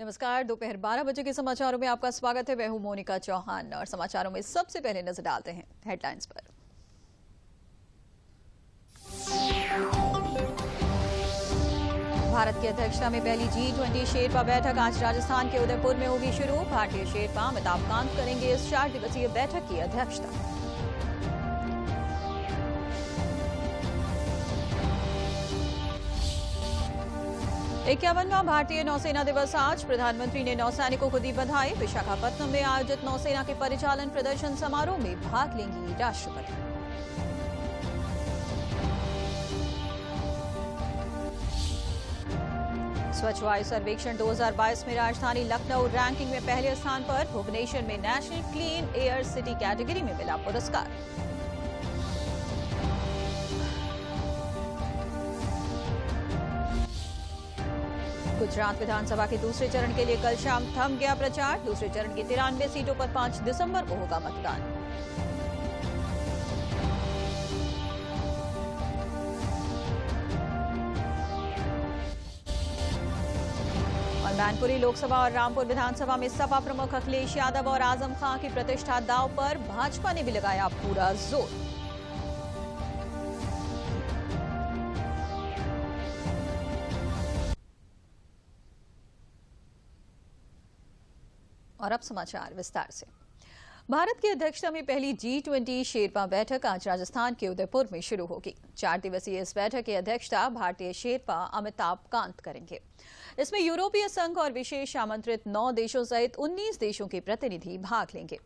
नमस्कार। दोपहर 12 बजे के समाचारों में आपका स्वागत है। मैं हूं मोनिका चौहान और समाचारों में सबसे पहले नजर डालते हैं हेडलाइंस पर। भारत की अध्यक्षता में पहली G20 शेरपा बैठक आज राजस्थान के उदयपुर में होगी शुरू। भारतीय शेरपा अमिताभ कांत करेंगे इस 4 दिवसीय बैठक की अध्यक्षता। इक्यावनवां भारतीय नौसेना दिवस आज प्रधानमंत्री ने नौसैनिकों को दी बधाई। विशाखापत्तनम में आयोजित नौसेना के परिचालन प्रदर्शन समारोह में भाग लेंगी राष्ट्रपति। स्वच्छ वायु सर्वेक्षण 2022 में राजधानी लखनऊ रैंकिंग में पहले स्थान पर। भुवनेश्वर में national clean air city category में मिला पुरस्कार। गुजरात विधानसभा के दूसरे चरण के लिए कल शाम थम गया प्रचार। दूसरे चरण की 93 सीटों पर 5 दिसंबर को होगा मतदान। और मैनपुरी लोकसभा और रामपुर विधानसभा में सपा प्रमुख अखिलेश यादव और आजम खां की प्रतिष्ठा दांव पर। भाजपा ने भी लगाया पूरा जोर। और अब समाचार विस्तार से। भारत की अध्यक्षता में पहली G20 शेरपा बैठक आज राजस्थान के उदयपुर में शुरू होगी। 4 दिवसीय इस बैठक की अध्यक्षता भारतीय शेरपा अमिताभ कांत करेंगे। इसमें यूरोपीय संघ और विशेष आमंत्रित 9 देशों सहित 19 देशों के प्रतिनिधि भाग लेंगे।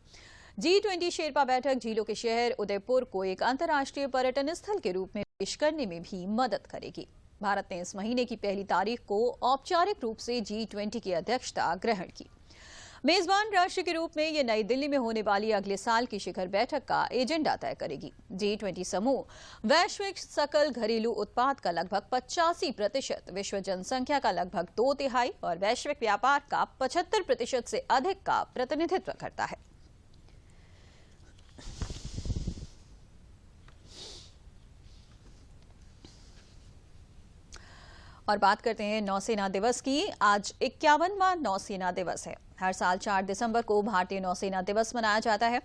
G20 शेरपा बैठक झीलों के शहर उदयपुर को एक अंतर्राष्ट्रीय पर्यटन स्थल के रूप में पेश करने में भी मदद करेगी। भारत ने इस महीने की पहली तारीख को औपचारिक रूप से G20 की अध्यक्षता ग्रहण की। मेजबान राष्ट्र के रूप में ये नई दिल्ली में होने वाली अगले साल की शिखर बैठक का एजेंडा तय करेगी। G20 समूह वैश्विक सकल घरेलू उत्पाद का लगभग 85%, विश्व जनसंख्या का लगभग 2/3 और वैश्विक व्यापार का 75% से अधिक का प्रतिनिधित्व करता है। और बात करते हैं नौसेना दिवस की। आज 51वां नौसेना दिवस है। हर साल 4 दिसंबर को भारतीय नौसेना दिवस मनाया जाता है।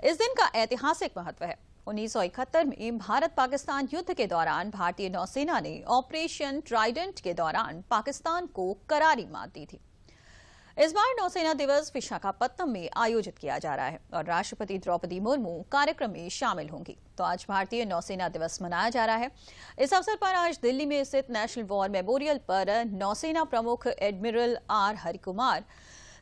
इस दिन का ऐतिहासिक महत्व है। 1971 में भारत पाकिस्तान युद्ध के दौरान भारतीय नौसेना ने ऑपरेशन ट्राइडेंट के दौरान पाकिस्तान को करारी मात दी थी। इस बार नौसेना दिवस विशाखापत्तनम में आयोजित किया जा रहा है और राष्ट्रपति द्रौपदी मुर्मू कार्यक्रम में शामिल होंगी। तो आज भारतीय नौसेना दिवस मनाया जा रहा है। इस अवसर पर आज दिल्ली में स्थित नेशनल वॉर मेमोरियल पर नौसेना प्रमुख admiral R Harikumar,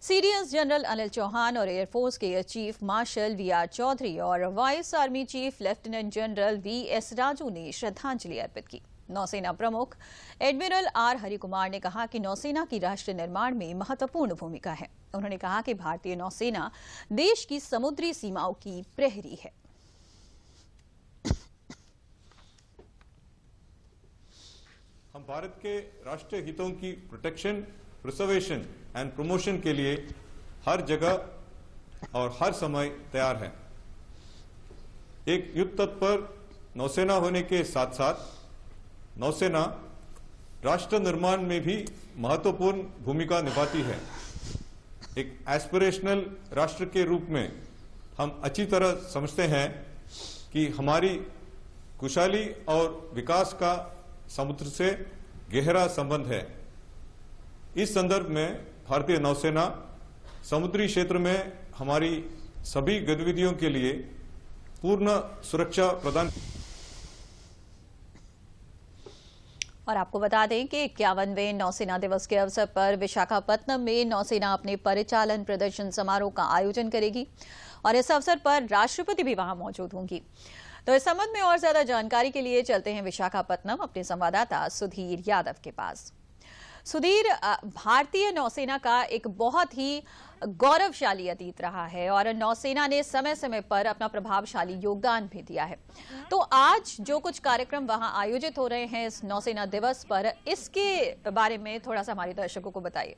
CDS general Anil Chauhan और एयरफोर्स के air chief marshal V R. Chaudhari और vice army chief lieutenant general V S. Raju ने श्रद्धांजलि अर्पित की। नौसेना प्रमुख एडमिरल आर हरिकुमार ने कहा कि नौसेना की राष्ट्र निर्माण में महत्वपूर्ण भूमिका है। उन्होंने कहा कि भारतीय नौसेना देश की समुद्री सीमाओं की प्रहरी है। हम भारत के राष्ट्रीय हितों की प्रोटेक्शन, प्रिजर्वेशन एंड प्रमोशन के लिए हर जगह और हर समय तैयार हैं। एक युद्ध तत्पर नौसेना होने के साथ साथ नौसेना राष्ट्र निर्माण में भी महत्वपूर्ण भूमिका निभाती है। एक एस्पिरेशनल राष्ट्र के रूप में हम अच्छी तरह समझते हैं कि हमारी खुशहाली और विकास का समुद्र से गहरा संबंध है। इस संदर्भ में भारतीय नौसेना समुद्री क्षेत्र में हमारी सभी गतिविधियों के लिए पूर्ण सुरक्षा प्रदान। और आपको बता दें कि 51वें नौसेना दिवस के अवसर पर विशाखापत्तनम में नौसेना अपने परिचालन प्रदर्शन समारोह का आयोजन करेगी और इस अवसर पर राष्ट्रपति भी वहां मौजूद होंगी। तो इस संबंध में और ज्यादा जानकारी के लिए चलते हैं विशाखापत्तनम अपने संवाददाता सुधीर यादव के पास। सुधीर, भारतीय नौसेना का एक बहुत ही गौरवशाली अतीत रहा है और नौसेना ने समय समय पर अपना प्रभावशाली योगदान भी दिया है। तो आज जो कुछ कार्यक्रम वहां आयोजित हो रहे हैं इस नौसेना दिवस पर, इसके बारे में थोड़ा सा हमारे दर्शकों को बताइए।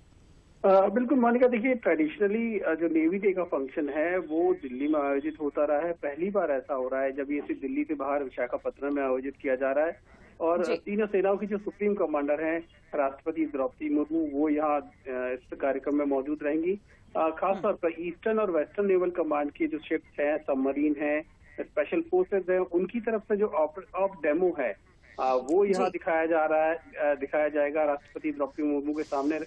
बिल्कुल मोनिका, देखिए ट्रेडिशनली जो नेवी डे का फंक्शन है वो दिल्ली में आयोजित होता रहा है। पहली बार ऐसा हो रहा है जब ये सिर्फ दिल्ली से बाहर विशाखापत्तनम में आयोजित किया जा रहा है। और जी। तीनों सेनाओं की जो सुप्रीम कमांडर हैं राष्ट्रपति द्रौपदी मुर्मू, वो यहाँ इस कार्यक्रम में मौजूद रहेंगी। खास तौर पर ईस्टर्न और वेस्टर्न नेवल कमांड की जो शिप्स हैं, सबमरीन हैं, स्पेशल फोर्सेज हैं, उनकी तरफ से जो ऑफ डेमो है वो यहाँ जी। दिखाया जाएगा, राष्ट्रपति द्रौपदी मुर्मू के सामने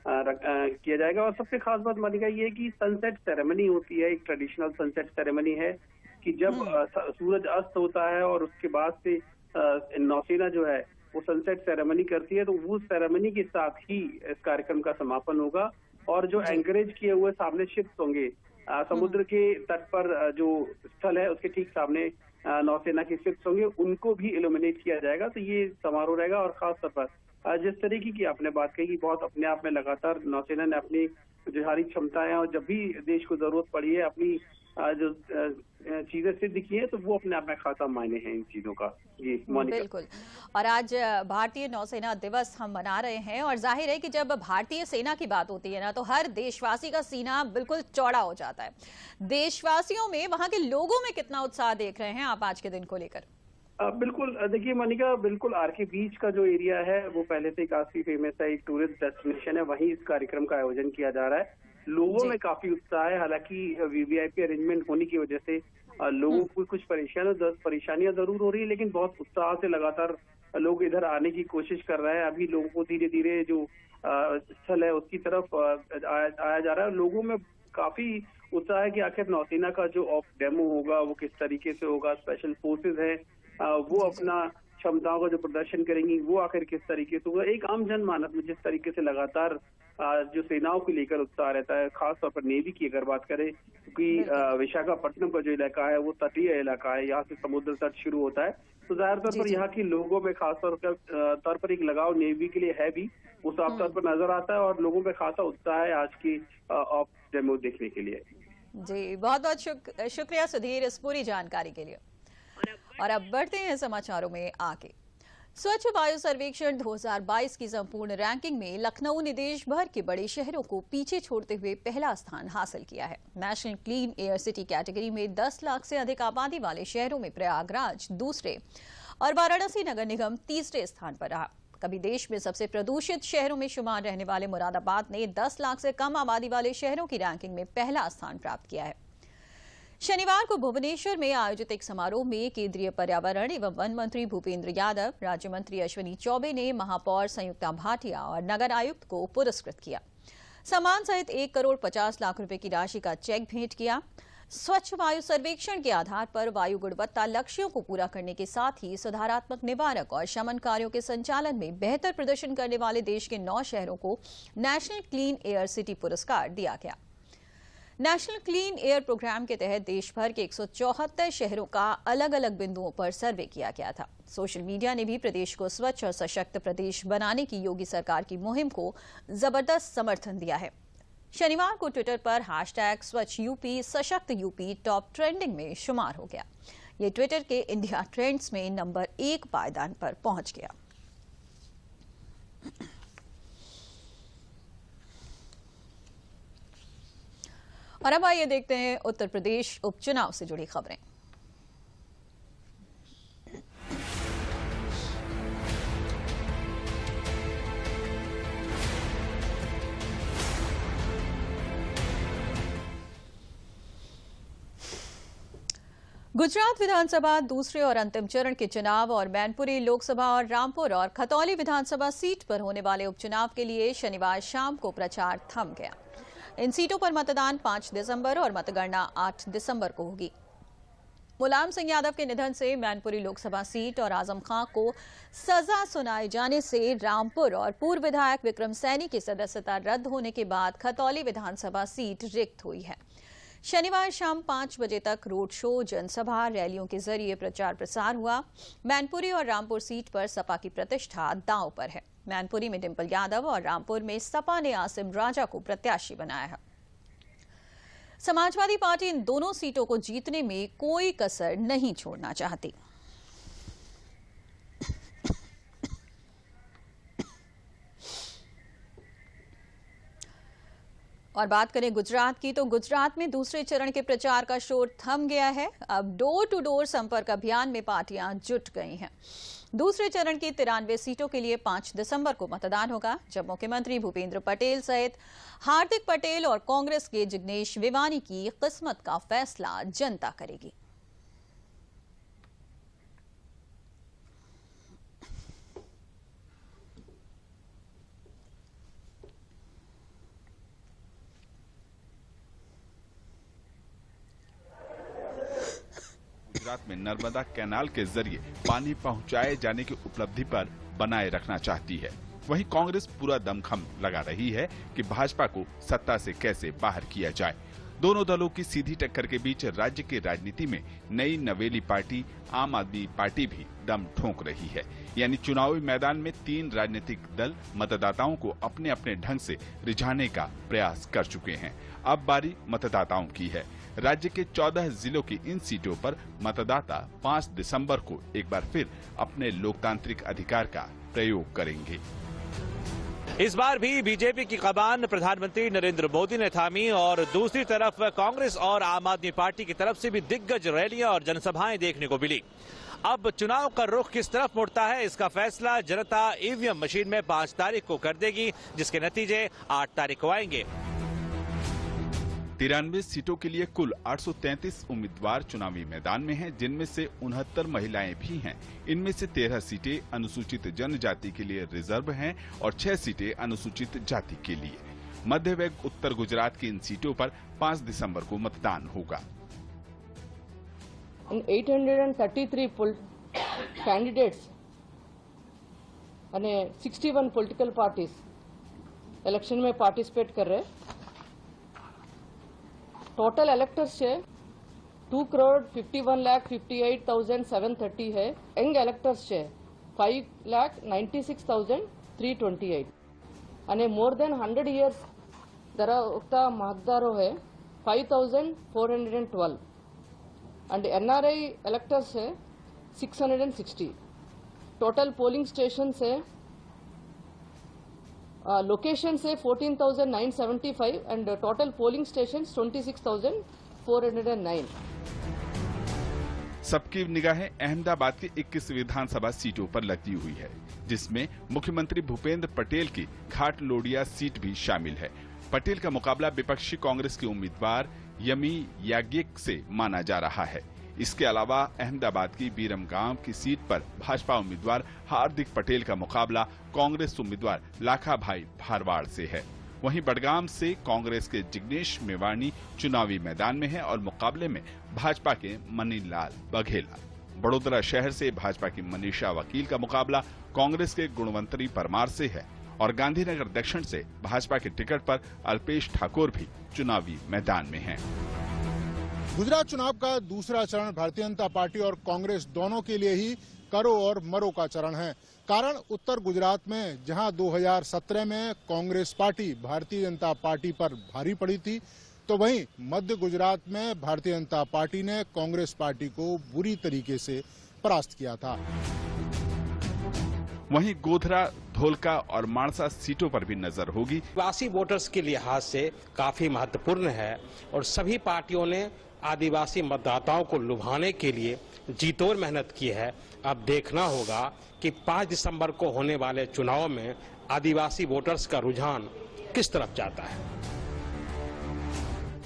किया जाएगा। और सबसे खास बात मानी गई है कि सनसेट सेरेमनी होती है, एक ट्रेडिशनल सनसेट सेरेमनी है कि जब सूरज अस्त होता है और उसके बाद से नौसेना जो है वो सनसेट सेरेमनी करती है, तो वो सेरेमनी के साथ ही इस कार्यक्रम का समापन होगा। और जो एंकरेज किए हुए सामने शिप्स होंगे, समुद्र के तट पर जो स्थल है उसके ठीक सामने नौसेना के शिप्स होंगे, उनको भी इल्यूमिनेट किया जाएगा। तो ये समारोह रहेगा। और खास तौर पर जिस तरीके की आपने बात कही कि बहुत अपने आप में लगातार नौसेना ने अपनी जोहारी क्षमताएं और जब भी देश को जरूरत पड़ी है अपनी जो चीजें सिद्ध की है, तो वो अपने आप में खासा मायने हैं इन चीजों का। जी मोनिका। बिल्कुल। और आज भारतीय नौसेना दिवस हम मना रहे हैं और जाहिर है कि जब भारतीय सेना की बात होती है ना, तो हर देशवासी का सीना बिल्कुल चौड़ा हो जाता है। देशवासियों में, वहां के लोगों में कितना उत्साह देख रहे हैं आप आज के दिन को लेकर? बिल्कुल, देखिए मोनिका, बिल्कुल आरके बीच का जो एरिया है वो पहले से काफी फेमस है, एक टूरिस्ट डेस्टिनेशन है, वहीं इस कार्यक्रम का आयोजन किया जा रहा है। लोगों में काफी उत्साह है। हालांकि वीवीआईपी अरेंजमेंट होने की वजह से लोगों को कुछ परेशानियां जरूर हो रही है, लेकिन बहुत उत्साह से लगातार लोग इधर आने की कोशिश कर रहे हैं। अभी लोगों को धीरे धीरे जो स्थल है उसकी तरफ आया जा रहा है। लोगों में काफी उत्साह है कि आखिर नौसेना का जो ऑफ डेमो होगा वो किस तरीके से होगा, स्पेशल फोर्सेज है वो अपना क्षमताओं का जो प्रदर्शन करेंगी वो आखिर किस तरीके से होगा। एक आम जनमानस में जिस तरीके से लगातार जो सेनाओं को लेकर उत्साह रहता है, खासतौर पर नेवी की अगर बात करें, क्योंकि विशाखापट्टनम का जो इलाका है वो तटीय इलाका है, यहाँ से समुद्र तट शुरू होता है, तो जाहिर तौर पर यहाँ के लोगों में खासतौर पर एक लगाव नेवी के लिए है भी, वो साफ तौर पर नजर आता है। और लोगों में खासा उत्साह है आज की ऑफ डेमो देखने के लिए। जी, बहुत बहुत शुक्रिया सुधीर इस पूरी जानकारी के लिए। और अब बढ़ते हैं समाचारों में आगे। स्वच्छ वायु सर्वेक्षण 2022 की संपूर्ण रैंकिंग में लखनऊ ने देश भर के बड़े शहरों को पीछे छोड़ते हुए पहला स्थान हासिल किया है। National clean air city category में 10 लाख से अधिक आबादी वाले शहरों में प्रयागराज दूसरे और वाराणसी नगर निगम तीसरे स्थान पर रहा। कभी देश में सबसे प्रदूषित शहरों में शुमार रहने वाले मुरादाबाद ने 10 लाख से कम आबादी वाले शहरों की रैंकिंग में पहला स्थान प्राप्त किया है। शनिवार को भुवनेश्वर में आयोजित एक समारोह में केंद्रीय पर्यावरण एवं वन मंत्री भूपेंद्र यादव, राज्य मंत्री अश्विनी चौबे ने महापौर संयुक्ता भाटिया और नगर आयुक्त को पुरस्कृत किया। सम्मान सहित 1 करोड़ 50 लाख रुपए की राशि का चेक भेंट किया। स्वच्छ वायु सर्वेक्षण के आधार पर वायु गुणवत्ता लक्ष्यों को पूरा करने के साथ ही सुधारात्मक निवारक और शमन कार्यों के संचालन में बेहतर प्रदर्शन करने वाले देश के 9 शहरों को नेशनल क्लीन एयर सिटी पुरस्कार दिया गया। नेशनल क्लीन एयर प्रोग्राम के तहत देश भर के 174 शहरों का अलग अलग बिंदुओं पर सर्वे किया गया था। सोशल मीडिया ने भी प्रदेश को स्वच्छ और सशक्त प्रदेश बनाने की योगी सरकार की मुहिम को जबरदस्त समर्थन दिया है। शनिवार को ट्विटर पर हैशटैग स्वच्छ यूपी सशक्त यूपी टॉप ट्रेंडिंग में शुमार हो गया। ये ट्विटर के इंडिया ट्रेंड्स में नंबर 1 पायदान पर पहुंच गया। और अब आइए देखते हैं उत्तर प्रदेश उपचुनाव से जुड़ी खबरें। गुजरात विधानसभा दूसरे और अंतिम चरण के चुनाव और मैनपुरी लोकसभा और रामपुर और खतौली विधानसभा सीट पर होने वाले उपचुनाव के लिए शनिवार शाम को प्रचार थम गया। इन सीटों पर मतदान 5 दिसंबर और मतगणना 8 दिसंबर को होगी। मुलायम सिंह यादव के निधन से मैनपुरी लोकसभा सीट और आजम खां को सजा सुनाए जाने से रामपुर और पूर्व विधायक विक्रम सैनी की सदस्यता रद्द होने के बाद खतौली विधानसभा सीट रिक्त हुई है। शनिवार शाम 5 बजे तक रोड शो, जनसभा, रैलियों के जरिए प्रचार प्रसार हुआ। मैनपुरी और रामपुर सीट पर सपा की प्रतिष्ठा दांव पर है। मैनपुरी में डिंपल यादव और रामपुर में सपा ने आसिम राजा को प्रत्याशी बनाया है। समाजवादी पार्टी इन दोनों सीटों को जीतने में कोई कसर नहीं छोड़ना चाहती। और बात करें गुजरात की, तो गुजरात में दूसरे चरण के प्रचार का शोर थम गया है। अब डोर टू डोर संपर्क अभियान में पार्टियां जुट गई हैं। दूसरे चरण की 93 सीटों के लिए 5 दिसंबर को मतदान होगा, जब मुख्यमंत्री भूपेंद्र पटेल सहित हार्दिक पटेल और कांग्रेस के जिग्नेश मेवानी की किस्मत का फैसला जनता करेगी। गुजरात में नर्मदा कैनाल के जरिए पानी पहुंचाए जाने की उपलब्धि पर बनाए रखना चाहती है। वहीं कांग्रेस पूरा दमखम लगा रही है कि भाजपा को सत्ता से कैसे बाहर किया जाए। दोनों दलों की सीधी टक्कर के बीच राज्य की राजनीति में नई नवेली पार्टी आम आदमी पार्टी भी दम ठोंक रही है। यानी चुनावी मैदान में 3 राजनीतिक दल मतदाताओं को अपने अपने ढंग से रिझाने का प्रयास कर चुके हैं। अब बारी मतदाताओं की है। राज्य के 14 जिलों की इन सीटों पर मतदाता 5 दिसंबर को एक बार फिर अपने लोकतांत्रिक अधिकार का प्रयोग करेंगे। इस बार भी बीजेपी की कमान प्रधानमंत्री नरेंद्र मोदी ने थामी और दूसरी तरफ कांग्रेस और आम आदमी पार्टी की तरफ से भी दिग्गज रैलियां और जनसभाएं देखने को मिली। अब चुनाव का रुख किस तरफ मुड़ता है, इसका फैसला जनता ईवीएम मशीन में 5 तारीख को कर देगी, जिसके नतीजे 8 तारीख को आएंगे। 93 सीटों के लिए कुल 833 उम्मीदवार चुनावी मैदान में हैं, जिनमें से 69 महिलाएं भी हैं। इनमें से 13 सीटें अनुसूचित जनजाति के लिए रिजर्व हैं और 6 सीटें अनुसूचित जाति के लिए। मध्य व उत्तर गुजरात की इन सीटों पर 5 दिसंबर को मतदान होगा। 833 कैंडिडेट्स અને 61 પોલિટિકલ પાર્ટીઝ ઇલેક્શન में પાર્ટિસિપેટ कर रहे। टोटल इलेक्टर्स है 2,51,58,730 है। यंग इलेक्टर्स है 5,96,328 અને मोर देन 100 इयर्स धरावता मतदारों है 5,412 एंड एनआरआई इलेक्टर्स है 660। टोटल पोलिंग स्टेशन है लोकेशन से 14,975 एंड टोटल पोलिंग स्टेशन 26,409। सबकी निगाहें अहमदाबाद की 21 विधानसभा सीटों पर लगी हुई है, जिसमें मुख्यमंत्री भूपेंद्र पटेल की घाट लोडिया सीट भी शामिल है। पटेल का मुकाबला विपक्षी कांग्रेस के उम्मीदवार यमी याज्ञिक से माना जा रहा है। इसके अलावा अहमदाबाद की बीरमगांव की सीट पर भाजपा उम्मीदवार हार्दिक पटेल का मुकाबला कांग्रेस उम्मीदवार लाखाभाई भारवाड़ से है। वहीं बडगाम से कांग्रेस के जिग्नेश मेवानी चुनावी मैदान में है और मुकाबले में भाजपा के मनीलाल बघेला। बड़ोदरा शहर से भाजपा की मनीषा वकील का मुकाबला कांग्रेस के गुणवंतरी परमार से है और गांधीनगर दक्षिण से भाजपा के टिकट पर अल्पेश ठाकुर भी चुनावी मैदान में हैं। गुजरात चुनाव का दूसरा चरण भारतीय जनता पार्टी और कांग्रेस दोनों के लिए ही करो और मरो का चरण है। कारण उत्तर गुजरात में जहां 2017 में कांग्रेस पार्टी भारतीय जनता पार्टी पर भारी पड़ी थी, तो वहीं मध्य गुजरात में भारतीय जनता पार्टी ने कांग्रेस पार्टी को बुरी तरीके से परास्त किया था। वहीं गोधरा, धोलका और मानसा सीटों पर भी नजर होगी। आदिवासी वोटर्स के लिहाज से काफी महत्वपूर्ण है और सभी पार्टियों ने आदिवासी मतदाताओं को लुभाने के लिए जीतोड़ मेहनत की है। अब देखना होगा कि 5 दिसंबर को होने वाले चुनाव में आदिवासी वोटर्स का रुझान किस तरफ जाता है।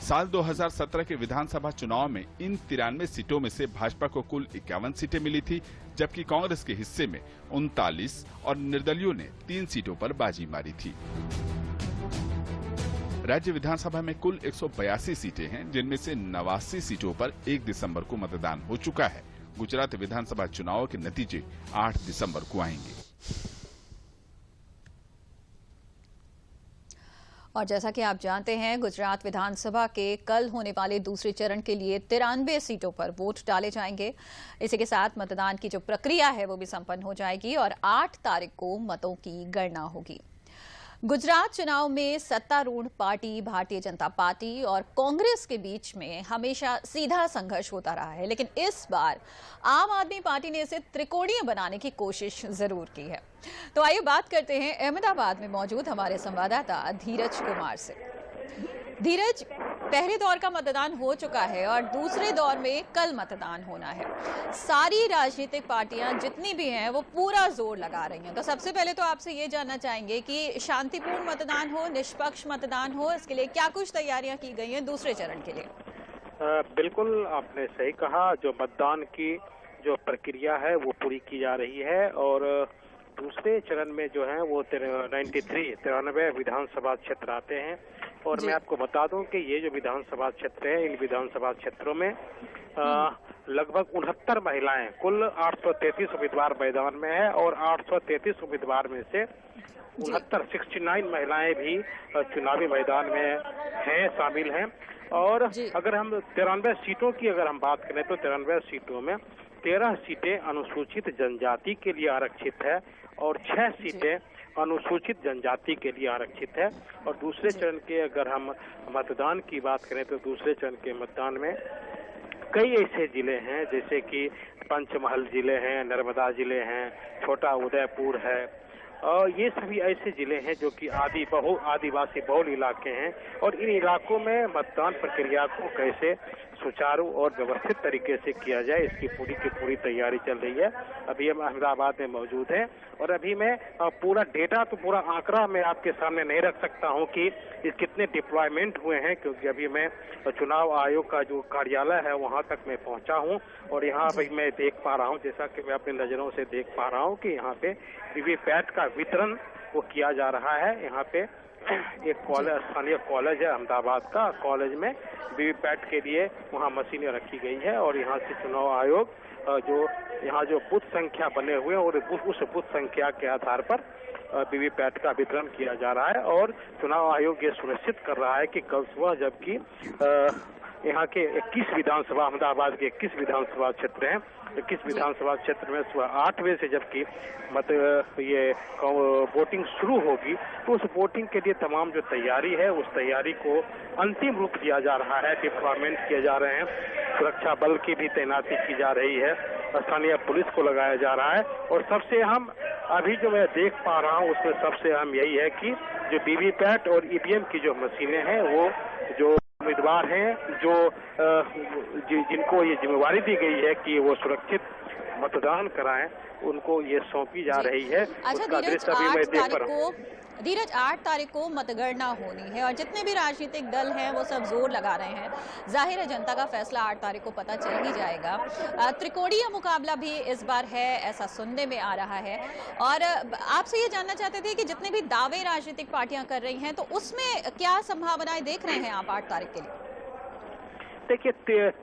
साल 2017 के विधानसभा चुनाव में इन 93 सीटों में से भाजपा को कुल 51 सीटें मिली थी, जबकि कांग्रेस के हिस्से में 39 और निर्दलियों ने 3 सीटों पर बाजी मारी थी। राज्य विधानसभा में कुल 182 सीटें हैं, जिनमें से 89 सीटों पर 1 दिसंबर को मतदान हो चुका है। गुजरात विधानसभा चुनाव के नतीजे 8 दिसंबर को आएंगे। और जैसा कि आप जानते हैं, गुजरात विधानसभा के कल होने वाले दूसरे चरण के लिए 93 सीटों पर वोट डाले जाएंगे। इसी के साथ मतदान की जो प्रक्रिया है वो भी संपन्न हो जाएगी और 8 तारीख को मतों की गणना होगी। गुजरात चुनाव में सत्तारूढ़ पार्टी भारतीय जनता पार्टी और कांग्रेस के बीच में हमेशा सीधा संघर्ष होता रहा है, लेकिन इस बार आम आदमी पार्टी ने इसे त्रिकोणीय बनाने की कोशिश जरूर की है। तो आइए बात करते हैं अहमदाबाद में मौजूद हमारे संवाददाता धीरज कुमार से। धीरज, पहले दौर का मतदान हो चुका है और दूसरे दौर में कल मतदान होना है। सारी राजनीतिक पार्टियां जितनी भी हैं वो पूरा जोर लगा रही हैं। तो सबसे पहले तो आपसे ये जानना चाहेंगे कि शांतिपूर्ण मतदान हो, निष्पक्ष मतदान हो, इसके लिए क्या कुछ तैयारियां की गई हैं दूसरे चरण के लिए? बिल्कुल आपने सही कहा। जो मतदान की जो प्रक्रिया है वो पूरी की जा रही है और दूसरे चरण में जो है वो 93 विधानसभा क्षेत्र आते हैं। और मैं आपको बता दूं कि ये जो विधानसभा क्षेत्र है, इन विधानसभा क्षेत्रों में लगभग 69 महिलाएं, कुल 833 उम्मीदवार मैदान में है और 833 उम्मीदवार में से 69 महिलाएं भी चुनावी मैदान में हैं, शामिल हैं। और अगर हम 93 सीटों की अगर हम बात करें तो 93 सीटों में 13 सीटें अनुसूचित जनजाति के लिए आरक्षित है और 6 सीटें अनुसूचित जनजाति के लिए आरक्षित है। और दूसरे चरण के अगर हम मतदान की बात करें तो दूसरे चरण के मतदान में कई ऐसे जिले हैं जैसे कि पंचमहल जिले हैं, नर्मदा जिले हैं, छोटा उदयपुर है और ये सभी ऐसे जिले हैं जो कि आदिवासी बहुल इलाके हैं। और इन इलाकों में मतदान प्रक्रिया को कैसे सुचारू और व्यवस्थित तरीके से किया जाए, इसकी पूरी की पूरी तैयारी चल रही है। अभी हम अहमदाबाद में मौजूद हैं और अभी मैं पूरा डेटा तो पूरा आंकड़ा मैं आपके सामने नहीं रख सकता हूं कि कितने डिप्लॉयमेंट हुए हैं, क्योंकि अभी मैं चुनाव आयोग का जो कार्यालय है वहां तक मैं पहुंचा हूं और यहाँ पे मैं देख पा रहा हूं, जैसा कि मैं अपनी नजरों से देख पा रहा हूं कि यहाँ पे वीवीपैट का वितरण वो किया जा रहा है। यहाँ पे एक कॉलेज, स्थानीय कॉलेज है अहमदाबाद का, कॉलेज में वीवीपैट के लिए वहाँ मशीनें रखी गई है और यहाँ से चुनाव आयोग जो यहाँ जो बूथ संख्या बने हुए हैं और उस बूथ संख्या के आधार पर वीवीपैट का वितरण किया जा रहा है। और चुनाव आयोग ये सुनिश्चित कर रहा है कि कल सुबह जबकि यहाँ के 21 विधानसभा, अहमदाबाद के 21 विधानसभा क्षेत्र हैं, 21 विधानसभा क्षेत्र में सुबह 8 बजे से जबकि ये वोटिंग शुरू होगी तो उस वोटिंग के लिए तमाम जो तैयारी है उस तैयारी को अंतिम रूप दिया जा रहा है। डिप्लॉयमेंट किए जा रहे हैं, सुरक्षा बल की भी तैनाती की जा रही है, स्थानीय पुलिस को लगाया जा रहा है। और सबसे अहम अभी जो मैं देख पा रहा हूँ उसमें सबसे अहम यही है कि जो वीवीपैट और ईवीएम की जो मशीनें हैं वो जो उम्मीदवार हैं जो जिनको ये जिम्मेवारी दी गई है कि वो सुरक्षित मतदान कराएं, उनको ये सौंपी जा रही है। अच्छा धीरज, 8 तारीख को मतगणना होनी है और जितने भी राजनीतिक दल हैं वो सब जोर लगा रहे हैं। जाहिर है जनता का फैसला 8 तारीख को पता चल ही जाएगा। त्रिकोणीय मुकाबला भी इस बार है, ऐसा सुनने में आ रहा है। और आपसे ये जानना चाहते थे कि जितने भी दावे राजनीतिक पार्टियां कर रही हैं तो उसमें क्या संभावनाएं देख रहे हैं आप 8 तारीख के लिए? देखिए,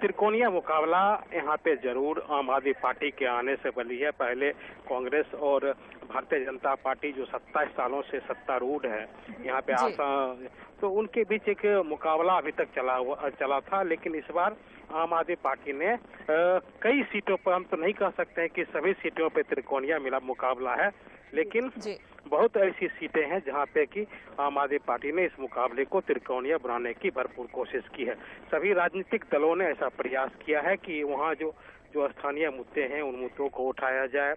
त्रिकोणीय मुकाबला यहाँ पे जरूर आम आदमी पार्टी के आने से बनी है। पहले कांग्रेस और भारतीय जनता पार्टी जो 27 सालों से सत्तारूढ़ है यहाँ पे तो उनके बीच एक मुकाबला अभी तक चला था। लेकिन इस बार आम आदमी पार्टी ने कई सीटों पर, हम तो नहीं कह सकते हैं कि सभी सीटों पे त्रिकोणीय मिला मुकाबला है, लेकिन बहुत ऐसी सीटें हैं जहां पे कि आम आदमी पार्टी ने इस मुकाबले को त्रिकोणीय बनाने की भरपूर कोशिश की है। सभी राजनीतिक दलों ने ऐसा प्रयास किया है कि वहां जो स्थानीय मुद्दे हैं उन मुद्दों को उठाया जाए,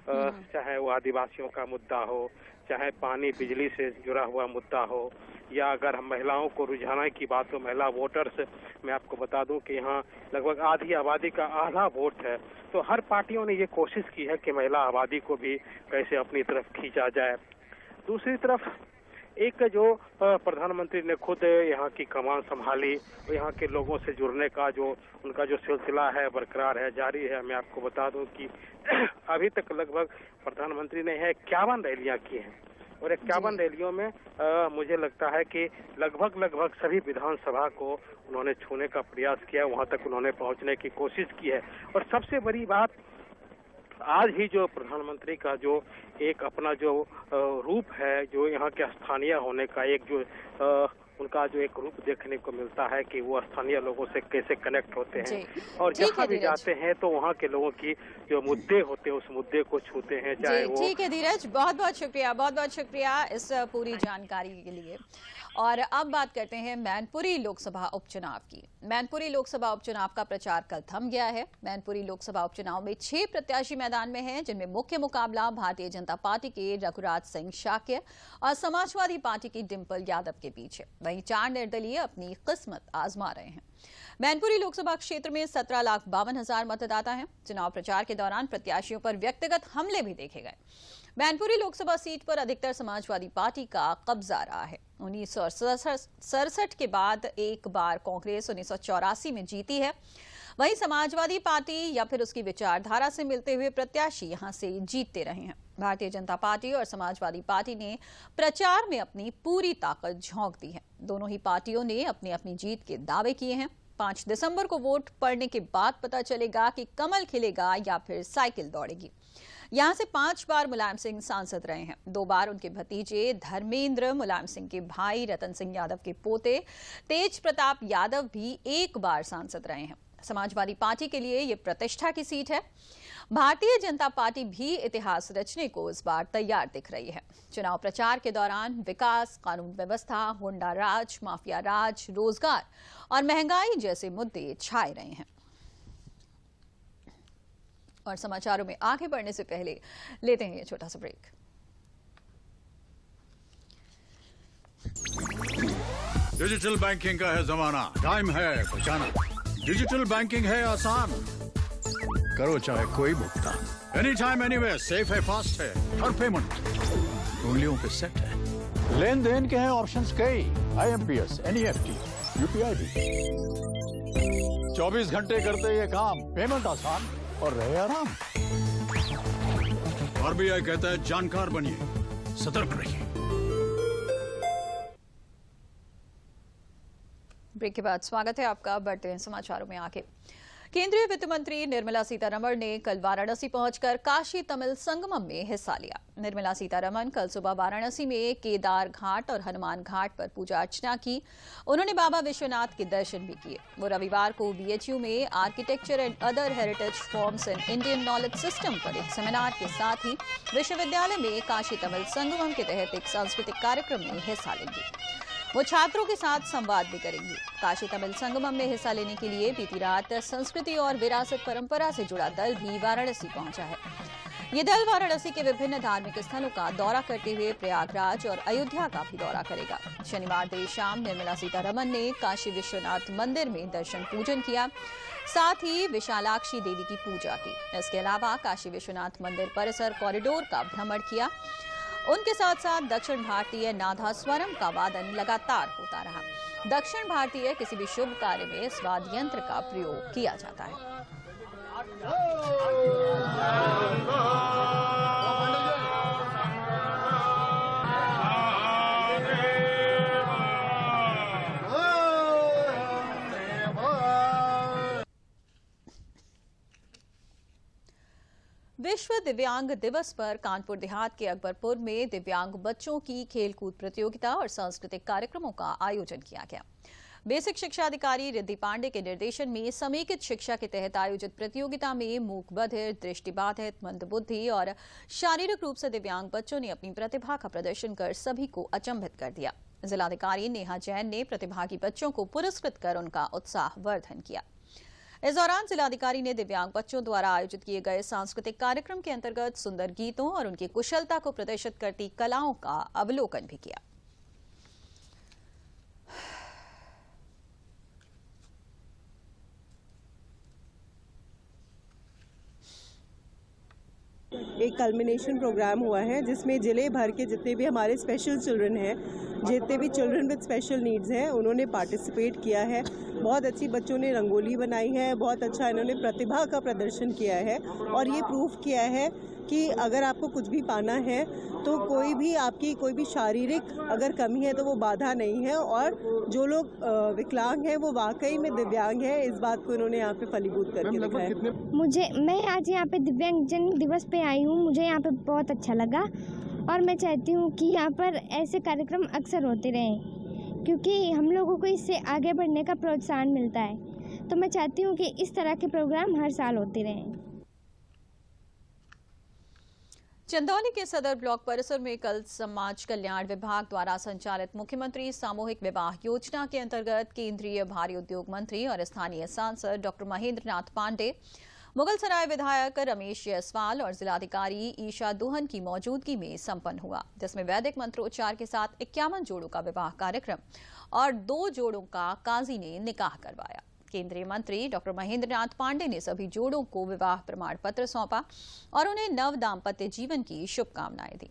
चाहे वो आदिवासियों का मुद्दा हो, चाहे पानी बिजली से जुड़ा हुआ मुद्दा हो, या अगर हम महिलाओं को रुझाने की बात हो, महिला वोटर्स, मैं आपको बता दूं कि यहाँ लगभग आधी आबादी का आधा वोट है। तो हर पार्टियों ने ये कोशिश की है कि महिला आबादी को भी कैसे अपनी तरफ खींचा जाए। दूसरी तरफ एक जो प्रधानमंत्री ने खुद यहाँ की कमान संभाली, यहाँ के लोगों से जुड़ने का जो उनका जो सिलसिला है बरकरार है, जारी है। मैं आपको बता दूं कि अभी तक लगभग प्रधानमंत्री ने 51 रैलियां की हैं और 51 रैलियों में मुझे लगता है कि लगभग सभी विधानसभा को उन्होंने छूने का प्रयास किया, वहां तक उन्होंने पहुंचने की कोशिश की है। और सबसे बड़ी बात, आज ही जो प्रधानमंत्री का जो एक अपना जो रूप है, जो यहाँ के स्थानीय होने का एक जो उनका जो एक रूप देखने को मिलता है कि वो स्थानीय लोगों से कैसे कनेक्ट होते हैं और जहाँ भी जाते हैं तो वहाँ के लोगों की जो मुद्दे होते हैं उस मुद्दे को छूते हैं। चाहे वो ठीक है धीरज, बहुत बहुत शुक्रिया इस पूरी जानकारी के लिए। और अब बात करते हैं मैनपुरी लोकसभा उपचुनाव की। मैनपुरी लोकसभा उपचुनाव का प्रचार कल थम गया है। मैनपुरी लोकसभा उपचुनाव में 6 प्रत्याशी मैदान में हैं, जिनमें मुख्य मुकाबला भारतीय जनता पार्टी के रघुराज सिंह शाक्य और समाजवादी पार्टी की डिंपल यादव के बीच है। वहीं 4 निर्दलीय अपनी किस्मत आजमा रहे हैं। मैनपुरी लोकसभा क्षेत्र में 17,52,000 मतदाता हैं। चुनाव प्रचार के दौरान प्रत्याशियों पर व्यक्तिगत हमले भी देखे गए। मैनपुरी लोकसभा सीट पर अधिकतर समाजवादी पार्टी का कब्जा रहा है। 1967 के बाद एक बार कांग्रेस 1984 में जीती है। वहीं समाजवादी पार्टी या फिर उसकी विचारधारा से मिलते हुए प्रत्याशी यहां से जीतते रहे हैं। भारतीय जनता पार्टी और समाजवादी पार्टी ने प्रचार में अपनी पूरी ताकत झोंक दी है। दोनों ही पार्टियों ने अपनी अपनी जीत के दावे किए हैं। 5 दिसंबर को वोट पड़ने के बाद पता चलेगा कि कमल खिलेगा या फिर साइकिल दौड़ेगी। यहां से 5 बार मुलायम सिंह सांसद रहे हैं। 2 बार उनके भतीजे धर्मेंद्र, मुलायम सिंह के भाई रतन सिंह यादव के पोते तेज प्रताप यादव भी 1 बार सांसद रहे हैं। समाजवादी पार्टी के लिए ये प्रतिष्ठा की सीट है। भारतीय जनता पार्टी भी इतिहास रचने को इस बार तैयार दिख रही है। चुनाव प्रचार के दौरान विकास, कानून व्यवस्था, हुंडा राज, माफिया राज, रोजगार और महंगाई जैसे मुद्दे छाए रहे हैं। और समाचारों में आगे बढ़ने से पहले लेते हैं ये छोटा सा ब्रेक। डिजिटल बैंकिंग का है जमाना, टाइम है बचाना। डिजिटल बैंकिंग है आसान, करो चाहे कोई भुगतान, एनी टाइम एनीवेयर, सेफ है, फास्ट है, हर पेमेंट उंगलियों पे सेट है। लेन देन के हैं ऑप्शंस कई, IMPS, NEFT, UPI भी। 24 घंटे करते ये काम, पेमेंट आसान और रहे आराम। RBI कहता है जानकार बनिए, सतर्क रहिए। ब्रेक के बाद स्वागत है आपका। बढ़ते हैं समाचारों में आगे। केंद्रीय वित्त मंत्री निर्मला सीतारमण ने कल वाराणसी पहुंचकर काशी तमिल संगमम में हिस्सा लिया। निर्मला सीतारमण कल सुबह वाराणसी में केदार घाट और हनुमान घाट पर पूजा अर्चना की। उन्होंने बाबा विश्वनाथ के दर्शन भी किए। वो रविवार को BHU में architecture and other heritage forms in Indian knowledge system पर एक सेमिनार के साथ ही विश्वविद्यालय में काशी तमिल संगमम के तहत एक सांस्कृतिक कार्यक्रम में हिस्सा लेंगी। वो छात्रों के साथ संवाद भी करेंगी। काशी तमिल संगमम में हिस्सा लेने के लिए बीती रात संस्कृति और विरासत परंपरा से जुड़ा दल भी वाराणसी पहुंचा है। ये दल वाराणसी के विभिन्न धार्मिक स्थलों का दौरा करते हुए प्रयागराज और अयोध्या का भी दौरा करेगा। शनिवार देर शाम निर्मला सीतारमण ने काशी विश्वनाथ मंदिर में दर्शन पूजन किया, साथ ही विशालाक्षी देवी की पूजा की। इसके अलावा काशी विश्वनाथ मंदिर परिसर कॉरिडोर का भ्रमण किया। उनके साथ साथ दक्षिण भारतीय नादास्वरम का वादन लगातार होता रहा। दक्षिण भारतीय किसी भी शुभ कार्य में इस वाद्य यंत्र का प्रयोग किया जाता है। विश्व दिव्यांग दिवस पर कानपुर देहात के अकबरपुर में दिव्यांग बच्चों की खेलकूद प्रतियोगिता और सांस्कृतिक कार्यक्रमों का आयोजन किया गया। बेसिक शिक्षा अधिकारी रिद्धि पांडे के निर्देशन में समेकित शिक्षा के तहत आयोजित प्रतियोगिता में मूक बधिर, दृष्टिबाधित, मंदबुद्धि और शारीरिक रूप से दिव्यांग बच्चों ने अपनी प्रतिभा का प्रदर्शन कर सभी को अचंभित कर दिया। जिलाधिकारी नेहा जैन ने प्रतिभागी बच्चों को पुरस्कृत कर उनका उत्साहवर्धन किया। इस दौरान जिलाधिकारी ने दिव्यांग बच्चों द्वारा आयोजित किए गए सांस्कृतिक कार्यक्रम के अंतर्गत सुंदर गीतों और उनकी कुशलता को प्रदर्शित करती कलाओं का अवलोकन भी किया। एक कल्मिनेशन प्रोग्राम हुआ है जिसमें जिले भर के जितने भी हमारे स्पेशल चिल्ड्रन हैं, जितने भी चिल्ड्रन विद स्पेशल नीड्स हैं, उन्होंने पार्टिसिपेट किया है। बहुत अच्छी बच्चों ने रंगोली बनाई है, बहुत अच्छा इन्होंने प्रतिभा का प्रदर्शन किया है और ये प्रूफ किया है कि अगर आपको कुछ भी पाना है तो कोई भी आपकी कोई भी शारीरिक अगर कमी है तो वो बाधा नहीं है और जो लोग विकलांग हैं वो वाकई में दिव्यांग है। इस बात को इन्होंने यहाँ पे फलीभूत करके दिखाया। मैं आज यहाँ पे दिव्यांगजन दिवस पे आई हूँ, मुझे यहाँ पे बहुत अच्छा लगा और मैं चाहती हूँ कि यहाँ पर ऐसे कार्यक्रम अक्सर होते रहें क्योंकि हम लोगों को इससे आगे बढ़ने का प्रोत्साहन मिलता है। तो मैं चाहती हूँ कि इस तरह के प्रोग्राम हर साल होते रहें। चंदौली के सदर ब्लॉक परिसर में कल समाज कल्याण विभाग द्वारा संचालित मुख्यमंत्री सामूहिक विवाह योजना के अंतर्गत केंद्रीय भारी उद्योग मंत्री और स्थानीय सांसद डॉक्टर महेंद्र नाथ पांडे, मुगलसराय विधायक रमेश जायसवाल और जिलाधिकारी ईशा दुहन की मौजूदगी में संपन्न हुआ, जिसमें वैदिक मंत्रोच्चार के साथ 51 जोड़ों का विवाह कार्यक्रम और 2 जोड़ों का काजी ने निकाह करवाया। केंद्रीय मंत्री डॉक्टर महेंद्र नाथ पांडे ने सभी जोड़ों को विवाह प्रमाण पत्र सौंपा और उन्हें नव दाम्पत्य जीवन की शुभकामनाएं दी।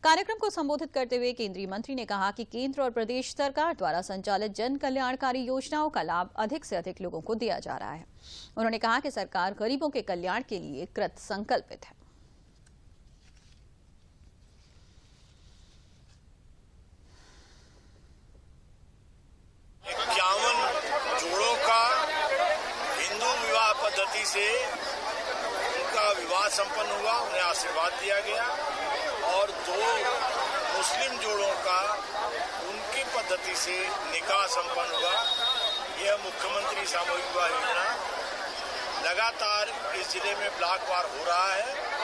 कार्यक्रम को संबोधित करते हुए केंद्रीय मंत्री ने कहा कि केंद्र और प्रदेश सरकार द्वारा संचालित जन कल्याणकारी योजनाओं का लाभ अधिक से अधिक लोगों को दिया जा रहा है। उन्होंने कहा कि सरकार गरीबों के कल्याण के लिए कृत संकल्पित है। जोड़ों का हिंदू विवाह पद्धति से उनका विवाह संपन्न हुआ, उन्हें आशीर्वाद दिया गया, और 2 मुस्लिम जोड़ों का उनकी पद्धति से निकाह संपन्न हुआ। यह मुख्यमंत्री सामूहिक विवाह योजना लगातार इस जिले में ब्लॉकवार हो रहा है।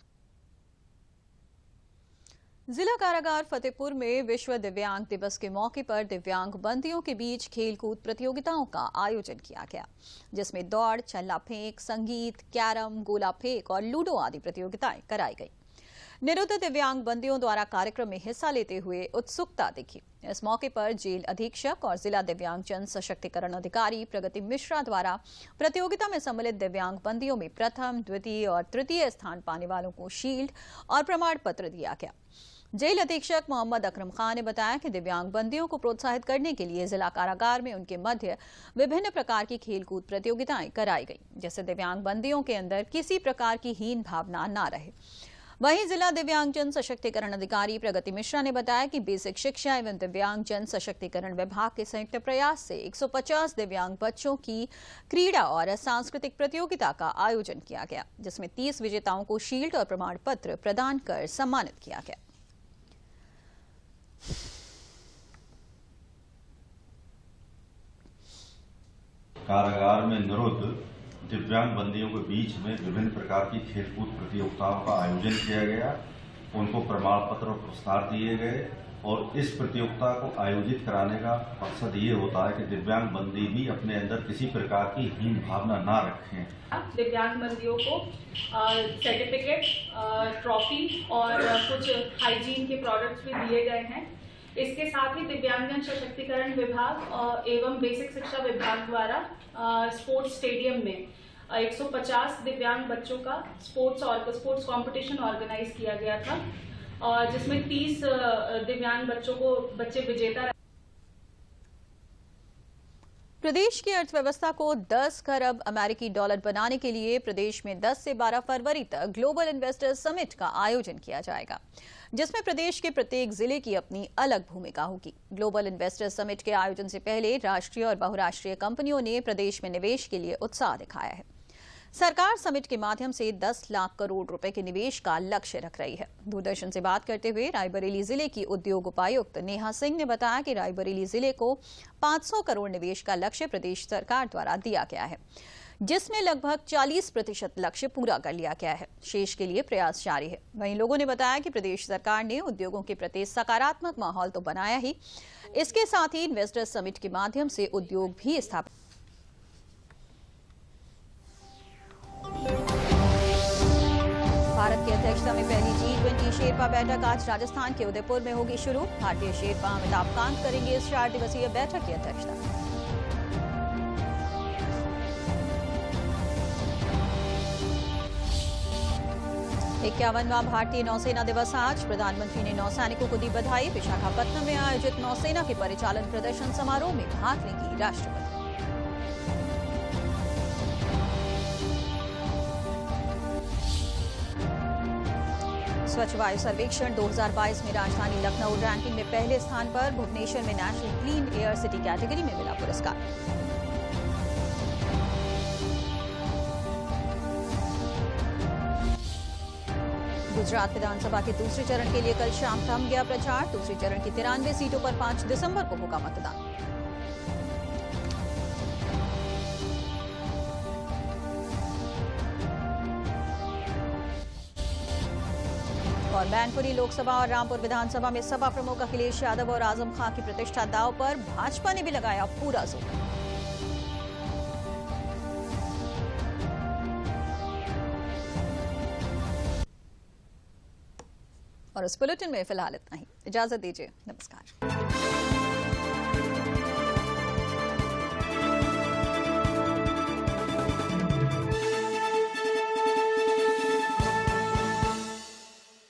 जिला कारागार फतेहपुर में विश्व दिव्यांग दिवस के मौके पर दिव्यांग बंदियों के बीच खेलकूद प्रतियोगिताओं का आयोजन किया गया, जिसमें दौड़, छल्ला फेंक, संगीत, कैरम, गोला फेंक और लूडो आदि प्रतियोगिताएं कराई गई। निरुद्ध दिव्यांग बंदियों द्वारा कार्यक्रम में हिस्सा लेते हुए उत्सुकता दिखी। इस मौके पर जेल अधीक्षक और जिला दिव्यांग जन सशक्तिकरण अधिकारी प्रगति मिश्रा द्वारा प्रतियोगिता में सम्मिलित दिव्यांग बंदियों में प्रथम, द्वितीय और तृतीय स्थान पाने वालों को शील्ड और प्रमाण पत्र दिया गया। जेल अधीक्षक मोहम्मद अकरम खान ने बताया कि दिव्यांग बंदियों को प्रोत्साहित करने के लिए जिला कारागार में उनके मध्य विभिन्न प्रकार की खेलकूद प्रतियोगिताएं कराई गई, जिससे दिव्यांग बंदियों के अंदर किसी प्रकार की हीन भावना न रहे। वहीं जिला दिव्यांग जन सशक्तिकरण अधिकारी प्रगति मिश्रा ने बताया कि बेसिक शिक्षा एवं दिव्यांग जन सशक्तिकरण विभाग के संयुक्त प्रयास से 150 दिव्यांग बच्चों की क्रीड़ा और सांस्कृतिक प्रतियोगिता का आयोजन किया गया, जिसमें 30 विजेताओं को शील्ड और प्रमाण पत्र प्रदान कर सम्मानित किया गया। कारागार में निरुद्ध दिव्यांग बंदियों के बीच में विभिन्न प्रकार की खेलकूद प्रतियोगिताओं का आयोजन किया गया। उनको प्रमाण पत्र और पुरस्कार दिए गए और इस प्रतियोगिता को आयोजित कराने का मकसद ये होता है कि दिव्यांग बंदी भी अपने अंदर किसी प्रकार की हीन भावना ना रखें। दिव्यांग बंदियों को सर्टिफिकेट, ट्रॉफी और कुछ हाइजीन के प्रोडक्ट्स भी दिए गए हैं। इसके साथ ही दिव्यांगजन सशक्तिकरण विभाग एवं बेसिक शिक्षा विभाग द्वारा स्पोर्ट्स स्टेडियम में 150 दिव्यांग बच्चों का स्पोर्ट्स कंपटीशन ऑर्गेनाइज किया गया था, और जिसमें 30 दिव्यांग बच्चे विजेता। प्रदेश की अर्थव्यवस्था को 10 खरब अमेरिकी डॉलर बनाने के लिए प्रदेश में 10 से 12 फरवरी तक ग्लोबल इन्वेस्टर्स समिट का आयोजन किया जाएगा, जिसमें प्रदेश के प्रत्येक जिले की अपनी अलग भूमिका होगी। ग्लोबल इन्वेस्टर्स समिट के आयोजन से पहले राष्ट्रीय और बहुराष्ट्रीय कंपनियों ने प्रदेश में निवेश के लिए उत्साह दिखाया है। सरकार समिट के माध्यम से 10 लाख करोड़ रुपए के निवेश का लक्ष्य रख रही है। दूरदर्शन से बात करते हुए रायबरेली जिले की उद्योग उपायुक्त नेहा सिंह ने बताया कि रायबरेली जिले को 500 करोड़ निवेश का लक्ष्य प्रदेश सरकार द्वारा दिया गया है, जिसमें लगभग 40% लक्ष्य पूरा कर लिया गया है। शेष के लिए प्रयास जारी है। वहीं लोगों ने बताया कि प्रदेश सरकार ने उद्योगों के प्रति सकारात्मक माहौल तो बनाया ही, इसके साथ ही इन्वेस्टर्स समिट के माध्यम से उद्योग भी स्थापित। भारत की अध्यक्षता में पहली G20 शेरपा बैठक आज राजस्थान के उदयपुर में होगी शुरू। भारतीय शेरपा अमिताभ कांत करेंगे इस 4 दिवसीय बैठक की अध्यक्षता। इक्यावनवां भारतीय नौसेना दिवस आज। प्रधानमंत्री ने नौसैनिकों को दी बधाई। विशाखापत्तनम में आयोजित नौसेना के परिचालन प्रदर्शन समारोह में भाग लेंगी राष्ट्रपति। स्वच्छ वायु सर्वेक्षण 2022 में राजधानी लखनऊ रैंकिंग में पहले स्थान पर। भुवनेश्वर में national clean air city category में मिला पुरस्कार। गुजरात विधानसभा के दूसरे चरण के लिए कल शाम थम गया प्रचार। दूसरे चरण की 93 सीटों पर 5 दिसंबर को होगा मतदान। और मैनपुरी लोकसभा और रामपुर विधानसभा में सपा प्रमुख अखिलेश यादव और आजम खां की प्रतिष्ठा दांव पर। भाजपा ने भी लगाया पूरा जोर। और इस बुलेटिन में फिलहाल इतना ही। इजाजत दीजिए, नमस्कार।